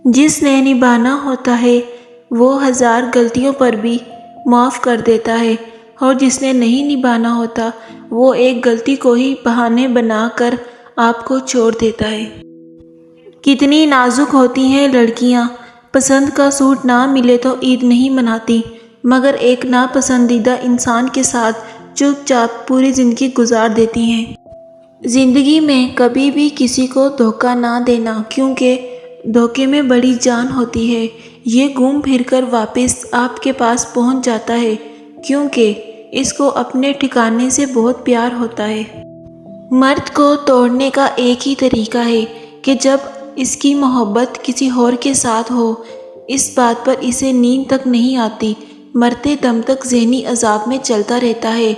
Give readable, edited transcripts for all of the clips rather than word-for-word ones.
جس نے نبھانا ہوتا ہے وہ 1000 غلطیوں پر بھی معاف کر دیتا ہے، اور جس نے نہیں نبھانا ہوتا وہ ایک غلطی کو ہی بہانے بنا کر آپ کو چھوڑ دیتا ہے۔ کتنی نازک ہوتی ہیں لڑکیاں، پسند کا سوٹ نہ ملے تو عید نہیں مناتی، مگر ایک ناپسندیدہ انسان کے ساتھ چپ چاپ پوری زندگی گزار دیتی ہیں۔ زندگی میں کبھی بھی کسی کو دھوکہ نہ دینا، کیونکہ دھوکے میں بڑی جان ہوتی ہے۔ یہ گھوم پھر کر واپس آپ کے پاس پہنچ جاتا ہے، کیونکہ اس کو اپنے ٹھکانے سے بہت پیار ہوتا ہے۔ مرد کو توڑنے کا ایک ہی طریقہ ہے کہ جب اس کی محبت کسی اور کے ساتھ ہو، اس بات پر اسے نیند تک نہیں آتی، مرتے دم تک ذہنی عذاب میں چلتا رہتا ہے۔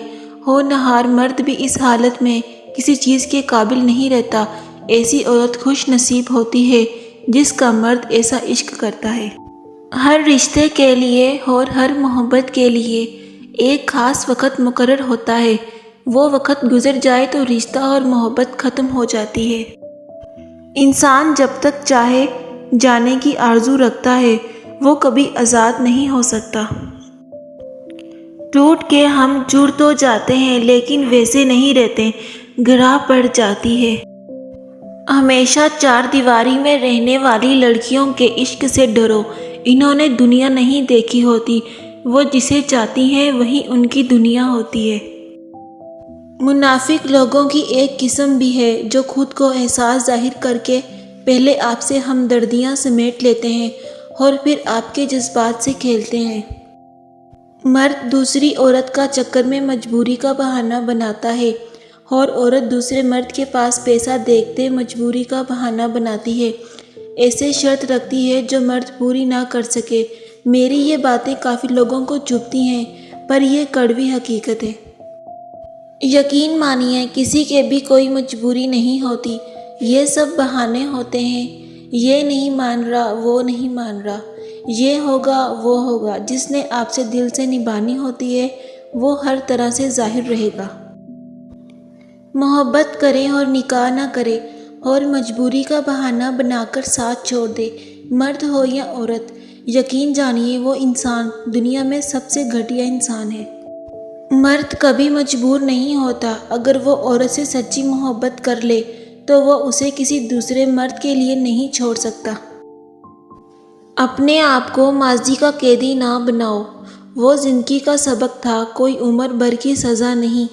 ہونہار مرد بھی اس حالت میں کسی چیز کے قابل نہیں رہتا۔ ایسی عورت خوش نصیب ہوتی ہے جس کا مرد ایسا عشق کرتا ہے۔ ہر رشتے کے لیے اور ہر محبت کے لیے ایک خاص وقت مقرر ہوتا ہے۔ وہ وقت گزر جائے تو رشتہ اور محبت ختم ہو جاتی ہے۔ انسان جب تک چاہے جانے کی آرزو رکھتا ہے وہ کبھی آزاد نہیں ہو سکتا۔ ٹوٹ کے ہم جڑ تو جاتے ہیں لیکن ویسے نہیں رہتے، گراہ پڑ جاتی ہے۔ ہمیشہ چار دیواری میں رہنے والی لڑکیوں کے عشق سے ڈرو، انہوں نے دنیا نہیں دیکھی ہوتی، وہ جسے چاہتی ہیں وہی ان کی دنیا ہوتی ہے۔ منافق لوگوں کی ایک قسم بھی ہے جو خود کو احساس ظاہر کر کے پہلے آپ سے ہمدردیاں سمیٹ لیتے ہیں اور پھر آپ کے جذبات سے کھیلتے ہیں۔ مرد دوسری عورت کا چکر میں مجبوری کا بہانہ بناتا ہے اور عورت دوسرے مرد کے پاس پیسہ دیکھتے مجبوری کا بہانہ بناتی ہے۔ ایسے شرط رکھتی ہے جو مرد پوری نہ کر سکے۔ میری یہ باتیں کافی لوگوں کو چبھتی ہیں، پر یہ کڑوی حقیقت ہے۔ یقین مانیے کسی کے بھی کوئی مجبوری نہیں ہوتی، یہ سب بہانے ہوتے ہیں۔ یہ نہیں مان رہا، وہ نہیں مان رہا، یہ ہوگا وہ ہوگا۔ جس نے آپ سے دل سے نبھانی ہوتی ہے وہ ہر طرح سے ظاہر رہے گا۔ محبت کرے اور نکاح نہ کرے اور مجبوری کا بہانہ بنا کر ساتھ چھوڑ دے، مرد ہو یا عورت، یقین جانیے وہ انسان دنیا میں سب سے گھٹیا انسان ہے۔ مرد کبھی مجبور نہیں ہوتا۔ اگر وہ عورت سے سچی محبت کر لے تو وہ اسے کسی دوسرے مرد کے لیے نہیں چھوڑ سکتا۔ اپنے آپ کو ماضی کا قیدی نہ بناؤ، وہ زندگی کا سبق تھا، کوئی عمر بھر کی سزا نہیں۔